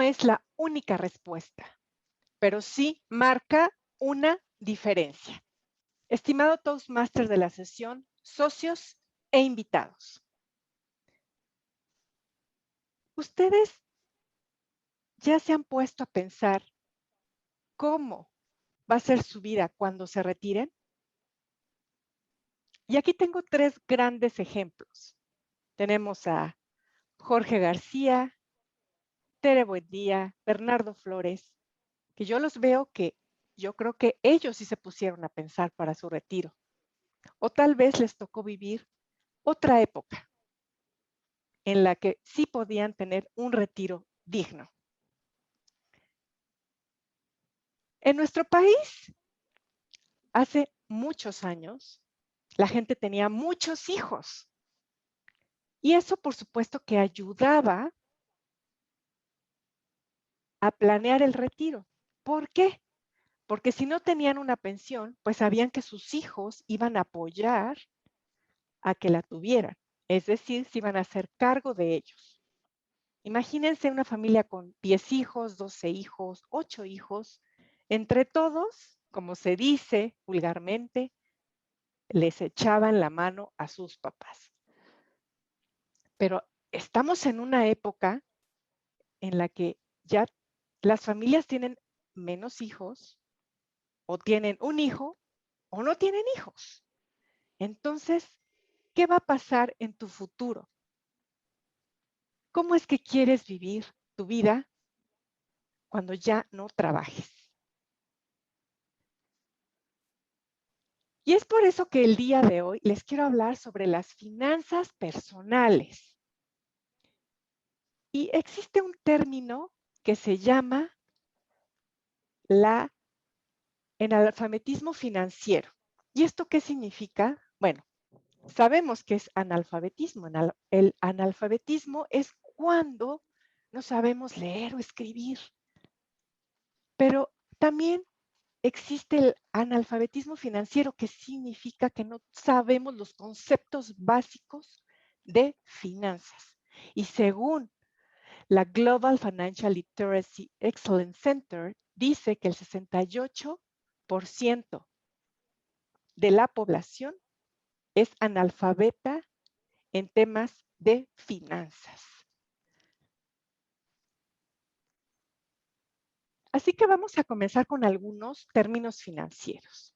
es la única respuesta, pero sí marca una diferencia. Estimado Toastmaster de la sesión, socios e invitados, ¿ustedes ya se han puesto a pensar cómo va a ser su vida cuando se retiren? Y aquí tengo tres grandes ejemplos. Tenemos a Jorge García, Tere Buendía, Bernardo Flores, que yo los veo que yo creo que ellos sí se pusieron a pensar para su retiro. O tal vez les tocó vivir otra época en la que sí podían tener un retiro digno. En nuestro país, hace muchos años, la gente tenía muchos hijos. Y eso, por supuesto, que ayudaba a planear el retiro. ¿Por qué? Porque si no tenían una pensión, pues sabían que sus hijos iban a apoyar a que la tuvieran. Es decir, se iban a hacer cargo de ellos. Imagínense una familia con 10 hijos, 12 hijos, 8 hijos. Entre todos, como se dice vulgarmente, les echaban la mano a sus papás. Pero estamos en una época en la que ya las familias tienen menos hijos, o tienen un hijo, o no tienen hijos. Entonces, ¿qué va a pasar en tu futuro? ¿Cómo es que quieres vivir tu vida cuando ya no trabajes? Y es por eso que el día de hoy les quiero hablar sobre las finanzas personales. Y existe un término que se llama el analfabetismo financiero. ¿Y esto qué significa? Bueno, sabemos que es analfabetismo. El analfabetismo es cuando no sabemos leer o escribir. Pero también existe el analfabetismo financiero, que significa que no sabemos los conceptos básicos de finanzas. Y según la Global Financial Literacy Excellence Center, dice que el 68% de la población es analfabeta en temas de finanzas. Así que vamos a comenzar con algunos términos financieros.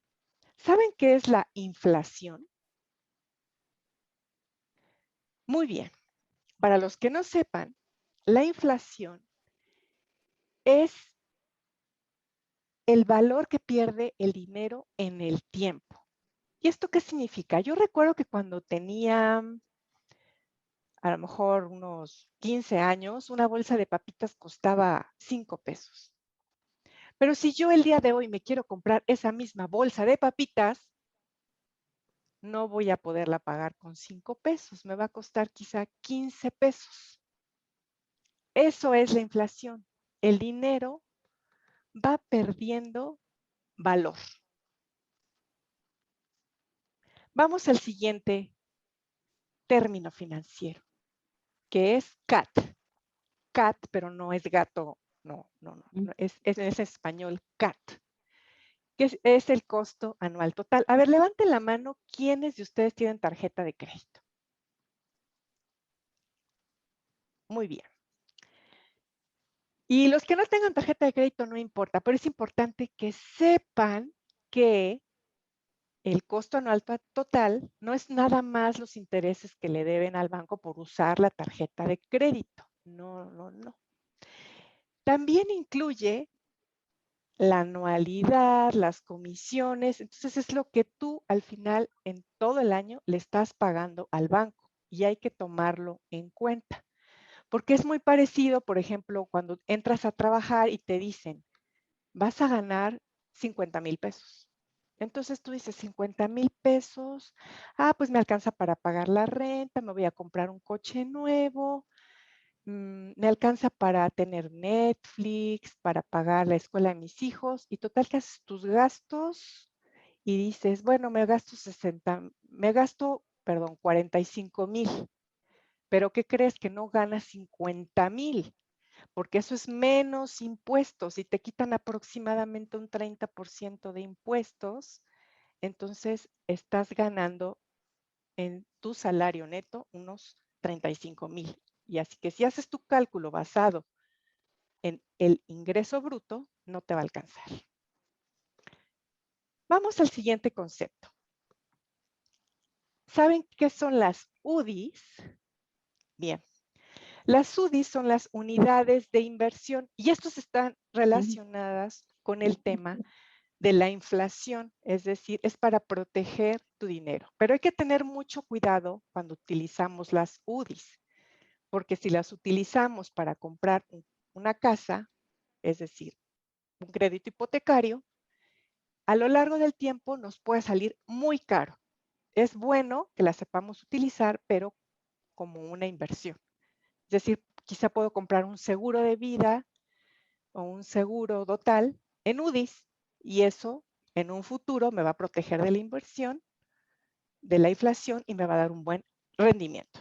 ¿Saben qué es la inflación? Muy bien. Para los que no sepan, la inflación es el valor que pierde el dinero en el tiempo. ¿Y esto qué significa? Yo recuerdo que cuando tenía a lo mejor unos 15 años, una bolsa de papitas costaba 5 pesos. Pero si yo el día de hoy me quiero comprar esa misma bolsa de papitas, no voy a poderla pagar con 5 pesos, me va a costar quizá 15 pesos. Eso es la inflación. El dinero va perdiendo valor. Vamos al siguiente término financiero, que es CAT. CAT, pero no es gato, no, es español CAT, que es el costo anual total. A ver, levanten la mano, ¿quiénes de ustedes tienen tarjeta de crédito? Muy bien. Y los que no tengan tarjeta de crédito no importa, pero es importante que sepan que el costo anual total no es nada más los intereses que le deben al banco por usar la tarjeta de crédito. No. También incluye la anualidad, las comisiones. Entonces es lo que tú al final en todo el año le estás pagando al banco y hay que tomarlo en cuenta. Porque es muy parecido, por ejemplo, cuando entras a trabajar y te dicen, vas a ganar 50,000 pesos. Entonces tú dices, 50,000 pesos, pues me alcanza para pagar la renta, me voy a comprar un coche nuevo, me alcanza para tener Netflix, para pagar la escuela de mis hijos, y total que haces tus gastos y dices, bueno, me gasto, perdón, 45,000, pero ¿qué crees? Que no ganas 50,000. porque eso es menos impuestos y te quitan aproximadamente un 30% de impuestos, entonces estás ganando en tu salario neto unos 35,000. Y así que si haces tu cálculo basado en el ingreso bruto, no te va a alcanzar. Vamos al siguiente concepto. ¿Saben qué son las UDIs? Bien, las UDIs son las unidades de inversión y estas están relacionadas con el tema de la inflación, es decir, es para proteger tu dinero. Pero hay que tener mucho cuidado cuando utilizamos las UDIs, porque si las utilizamos para comprar una casa, es decir, un crédito hipotecario, a lo largo del tiempo nos puede salir muy caro. Es bueno que la sepamos utilizar, pero como una inversión. Es decir, quizá puedo comprar un seguro de vida o un seguro total en UDIs y eso en un futuro me va a proteger de la inversión, de la inflación y me va a dar un buen rendimiento.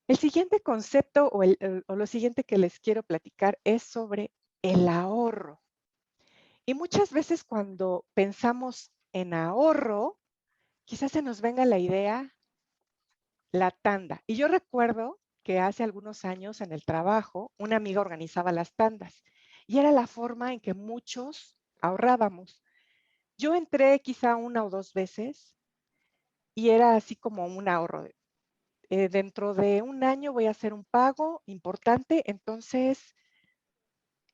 El siguiente concepto o lo siguiente que les quiero platicar es sobre el ahorro. Y muchas veces cuando pensamos en ahorro, quizás se nos venga la idea la tanda. Y yo recuerdo que hace algunos años en el trabajo, una amiga organizaba las tandas y era la forma en que muchos ahorrábamos. Yo entré quizá una o dos veces y era así como un ahorro. Dentro de un año voy a hacer un pago importante, entonces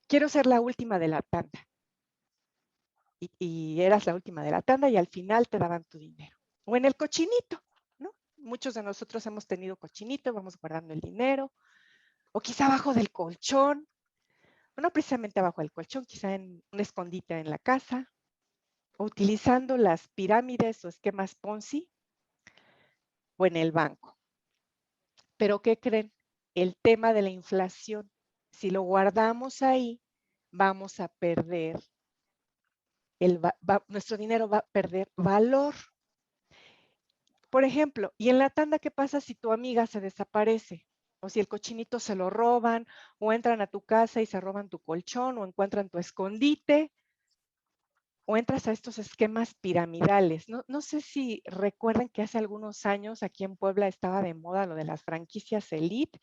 quiero ser la última de la tanda. Y eras la última de la tanda y al final te daban tu dinero. O en el cochinito, ¿no? Muchos de nosotros hemos tenido cochinito, vamos guardando el dinero. O quizá abajo del colchón, o no precisamente abajo del colchón, quizá en un escondite en la casa, o utilizando las pirámides o esquemas Ponzi, o en el banco. Pero ¿qué creen? El tema de la inflación, si lo guardamos ahí, vamos a perder, nuestro dinero va a perder valor. Por ejemplo, ¿y en la tanda qué pasa si tu amiga se desaparece? O si el cochinito se lo roban, o entran a tu casa y se roban tu colchón, o encuentran tu escondite, o entras a estos esquemas piramidales. No sé si recuerden que hace algunos años aquí en Puebla estaba de moda lo de las franquicias Elite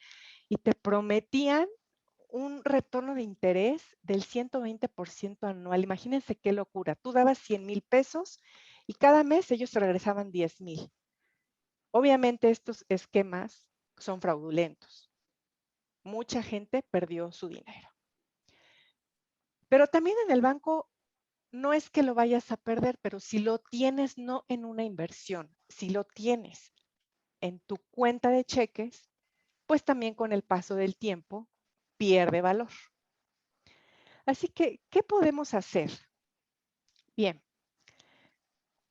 y te prometían un retorno de interés del 120% anual. Imagínense qué locura. Tú dabas 100,000 pesos y cada mes ellos te regresaban 10,000. Obviamente estos esquemas son fraudulentos. Mucha gente perdió su dinero. Pero también en el banco no es que lo vayas a perder, pero si lo tienes no en una inversión, si lo tienes en tu cuenta de cheques, pues también con el paso del tiempo pierde valor. Así que, ¿qué podemos hacer? Bien,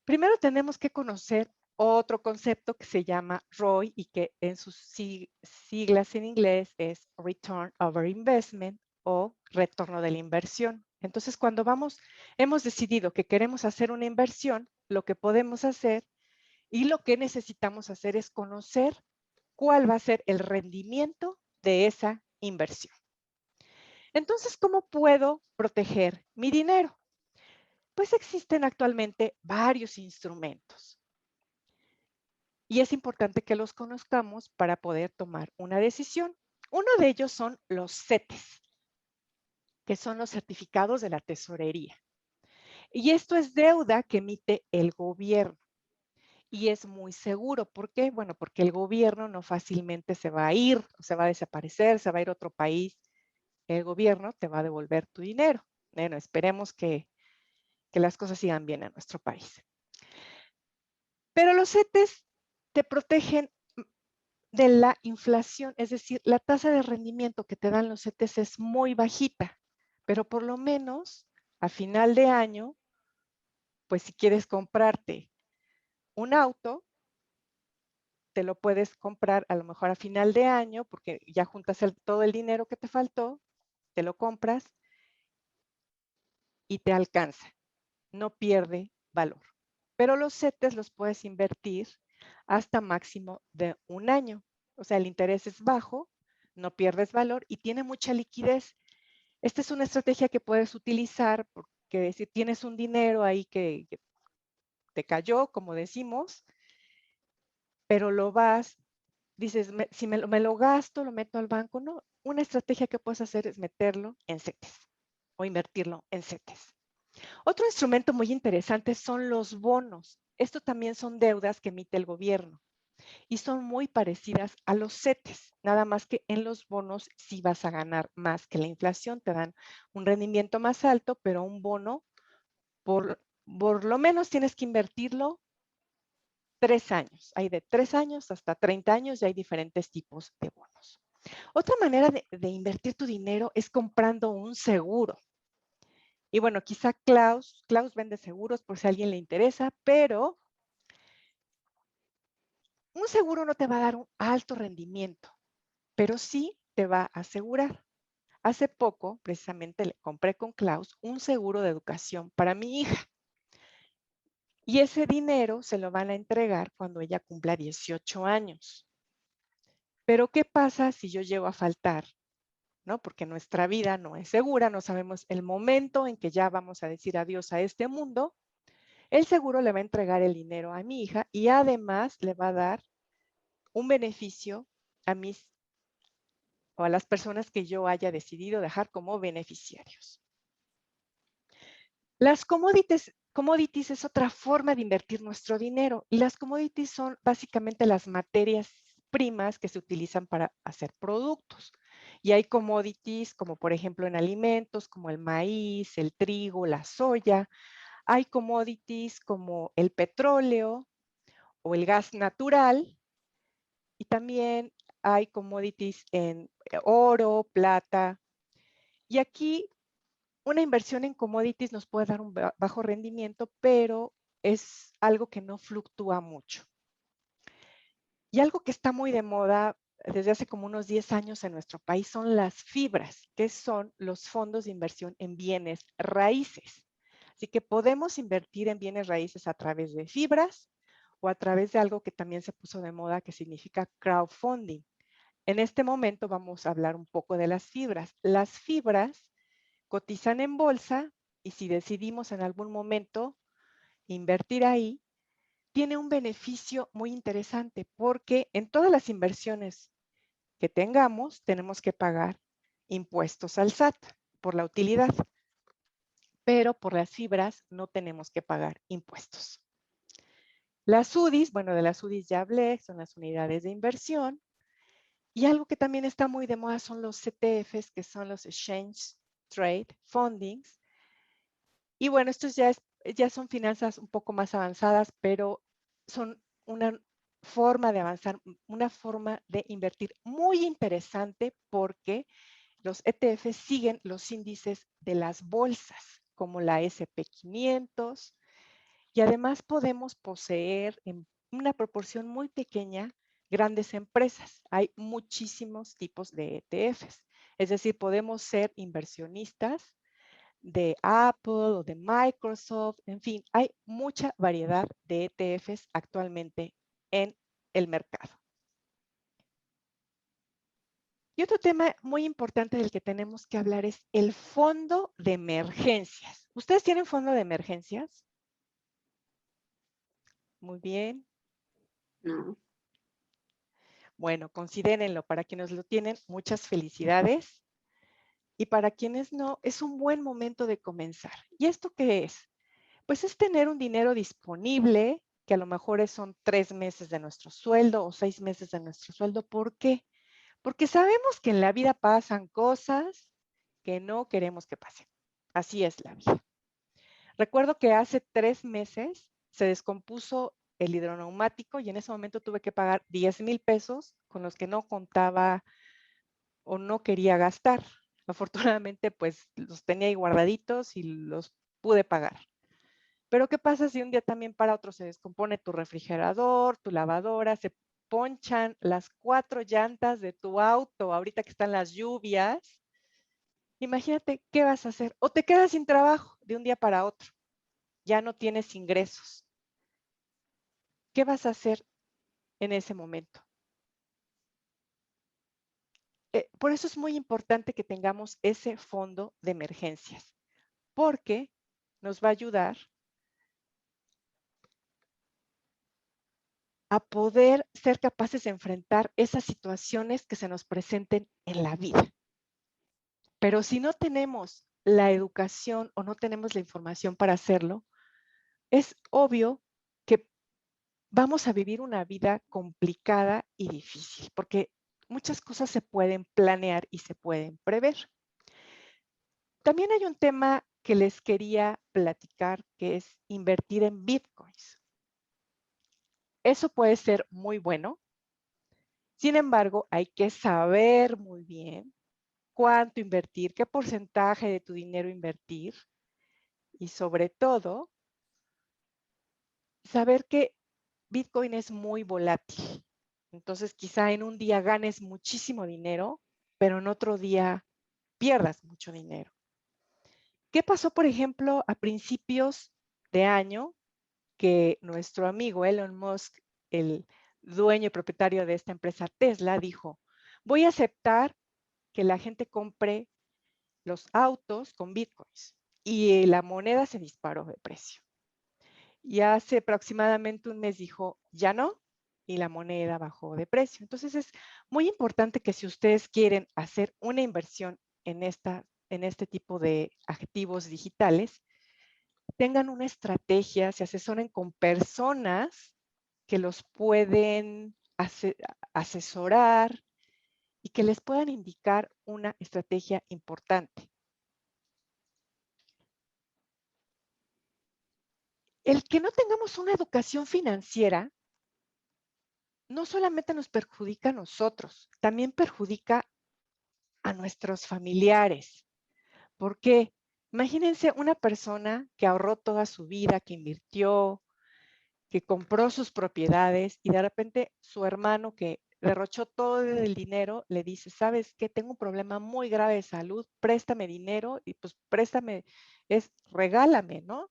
primero tenemos que conocer otro concepto que se llama ROI y que en sus siglas en inglés es Return Over Investment o retorno de la inversión. Entonces, cuando hemos decidido que queremos hacer una inversión, lo que podemos hacer y lo que necesitamos hacer es conocer cuál va a ser el rendimiento de esa inversión. Entonces, ¿cómo puedo proteger mi dinero? Pues existen actualmente varios instrumentos y es importante que los conozcamos para poder tomar una decisión. Uno de ellos son los CETES, que son los certificados de la tesorería. Y esto es deuda que emite el gobierno. Y es muy seguro. ¿Por qué? Bueno, porque el gobierno no fácilmente se va a ir, se va a desaparecer, se va a ir a otro país. El gobierno te va a devolver tu dinero. Bueno, esperemos que las cosas sigan bien en nuestro país. Pero los CETES te protegen de la inflación, es decir, la tasa de rendimiento que te dan los CETES es muy bajita, pero por lo menos a final de año, pues si quieres comprarte un auto, te lo puedes comprar a lo mejor a final de año porque ya juntas todo el dinero que te faltó, te lo compras y te alcanza, no pierde valor. Pero los CETES los puedes invertir hasta máximo de un año. O sea, el interés es bajo, no pierdes valor y tiene mucha liquidez. Esta es una estrategia que puedes utilizar porque si tienes un dinero ahí que te cayó, como decimos, pero dices, si me lo gasto, lo meto al banco. No, una estrategia que puedes hacer es meterlo en CETES o invertirlo en CETES. Otro instrumento muy interesante son los bonos. Esto también son deudas que emite el gobierno y son muy parecidas a los CETES, nada más que en los bonos sí vas a ganar más que la inflación, te dan un rendimiento más alto, pero un bono por lo menos tienes que invertirlo 3 años. Hay de 3 años hasta 30 años y hay diferentes tipos de bonos. Otra manera de invertir tu dinero es comprando un seguro. Y bueno, quizá Klaus vende seguros por si a alguien le interesa, pero un seguro no te va a dar un alto rendimiento, pero sí te va a asegurar. Hace poco, precisamente, le compré con Klaus un seguro de educación para mi hija. Y ese dinero se lo van a entregar cuando ella cumpla 18 años. Pero ¿qué pasa si yo llego a faltar? ¿No? Porque nuestra vida no es segura, no sabemos el momento en que ya vamos a decir adiós a este mundo. El seguro le va a entregar el dinero a mi hija y además le va a dar un beneficio a mis o a las personas que yo haya decidido dejar como beneficiarios. Las commodities es otra forma de invertir nuestro dinero y las commodities son básicamente las materias primas que se utilizan para hacer productos. Y hay commodities como por ejemplo en alimentos como el maíz, el trigo, la soya. Hay commodities como el petróleo o el gas natural y también hay commodities en oro, plata. Y aquí una inversión en commodities nos puede dar un bajo rendimiento, pero es algo que no fluctúa mucho. Y algo que está muy de moda desde hace como unos 10 años en nuestro país son las fibras, que son los fondos de inversión en bienes raíces. Así que podemos invertir en bienes raíces a través de fibras o a través de algo que también se puso de moda que significa crowdfunding. En este momento vamos a hablar un poco de las fibras. Las fibras cotizan en bolsa y si decidimos en algún momento invertir ahí, tiene un beneficio muy interesante porque en todas las inversiones que tengamos tenemos que pagar impuestos al SAT por la utilidad, pero por las fibras no tenemos que pagar impuestos. Las UDIs, bueno, de las UDIs ya hablé, son las unidades de inversión. Y algo que también está muy de moda son los CTFs, que son los Exchange Trade Fundings. Y bueno, estos ya son finanzas un poco más avanzadas, pero son una forma de avanzar, una forma de invertir muy interesante porque los ETFs siguen los índices de las bolsas, como la SP 500, y además podemos poseer en una proporción muy pequeña grandes empresas. Hay muchísimos tipos de ETFs, es decir, podemos ser inversionistas de Apple o de Microsoft, en fin, hay mucha variedad de ETFs actualmente en el mercado. Y otro tema muy importante del que tenemos que hablar es el fondo de emergencias. ¿Ustedes tienen fondo de emergencias? Muy bien. No. Bueno, considérenlo. Para quienes lo tienen, muchas felicidades. Y para quienes no, es un buen momento de comenzar. ¿Y esto qué es? Pues es tener un dinero disponible, que a lo mejor son 3 meses de nuestro sueldo o 6 meses de nuestro sueldo. ¿Por qué? Porque sabemos que en la vida pasan cosas que no queremos que pasen. Así es la vida. Recuerdo que hace 3 meses se descompuso el hidroneumático y en ese momento tuve que pagar 10,000 pesos con los que no contaba o no quería gastar. Afortunadamente, pues los tenía ahí guardaditos y los pude pagar. Pero ¿qué pasa si un día también para otro se descompone tu refrigerador, tu lavadora, se ponchan las 4 llantas de tu auto ahorita que están las lluvias? Imagínate qué vas a hacer. O te quedas sin trabajo de un día para otro. Ya no tienes ingresos. ¿Qué vas a hacer en ese momento? por eso es muy importante que tengamos ese fondo de emergencias, porque nos va a ayudar a poder ser capaces de enfrentar esas situaciones que se nos presenten en la vida. Pero si no tenemos la educación o no tenemos la información para hacerlo, es obvio que vamos a vivir una vida complicada y difícil, porque muchas cosas se pueden planear y se pueden prever. También hay un tema que les quería platicar, que es invertir en bitcoins. Eso puede ser muy bueno. Sin embargo, hay que saber muy bien cuánto invertir, qué porcentaje de tu dinero invertir y sobre todo, saber que Bitcoin es muy volátil. Entonces, quizá en un día ganes muchísimo dinero, pero en otro día pierdas mucho dinero. ¿Qué pasó, por ejemplo, a principios de año que nuestro amigo Elon Musk, el dueño y propietario de esta empresa Tesla, dijo, voy a aceptar que la gente compre los autos con bitcoins y la moneda se disparó de precio. Y hace aproximadamente un mes dijo, ya no, y la moneda bajó de precio. Entonces es muy importante que si ustedes quieren hacer una inversión en este tipo de activos digitales, tengan una estrategia, se asesoren con personas que los pueden asesorar y que les puedan indicar una estrategia importante. El que no tengamos una educación financiera no solamente nos perjudica a nosotros, también perjudica a nuestros familiares. ¿Por qué? Imagínense una persona que ahorró toda su vida, que invirtió, que compró sus propiedades y de repente su hermano que derrochó todo el dinero le dice, ¿sabes qué? Tengo un problema muy grave de salud, préstame dinero y pues préstame, regálame, ¿no?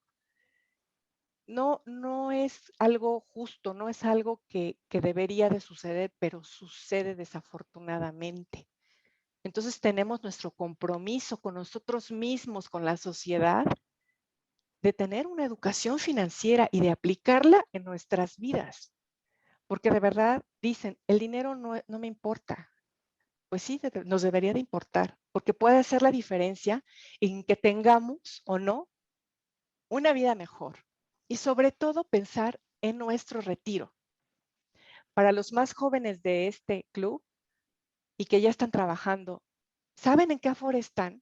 No es algo justo, no es algo que debería de suceder, pero sucede desafortunadamente. Entonces tenemos nuestro compromiso con nosotros mismos, con la sociedad, de tener una educación financiera y de aplicarla en nuestras vidas. Porque de verdad dicen, el dinero no me importa. Pues sí, nos debería de importar, porque puede hacer la diferencia en que tengamos o no una vida mejor. Y sobre todo pensar en nuestro retiro. Para los más jóvenes de este club y que ya están trabajando, ¿saben en qué Afore están?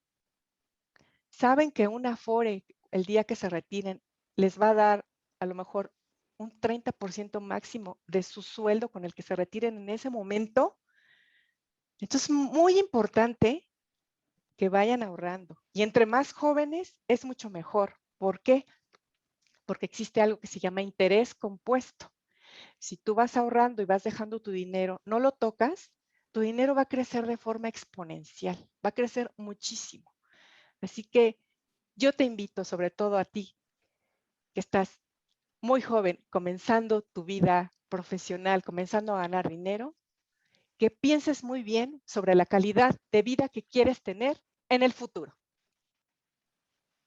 ¿Saben que un Afore, el día que se retiren, les va a dar a lo mejor un 30% máximo de su sueldo con el que se retiren en ese momento? Entonces, muy importante que vayan ahorrando. Y entre más jóvenes es mucho mejor. ¿Por qué? Porque existe algo que se llama interés compuesto. Si tú vas ahorrando y vas dejando tu dinero, no lo tocas, tu dinero va a crecer de forma exponencial, va a crecer muchísimo. Así que yo te invito, sobre todo a ti, que estás muy joven, comenzando tu vida profesional, comenzando a ganar dinero, que pienses muy bien sobre la calidad de vida que quieres tener en el futuro.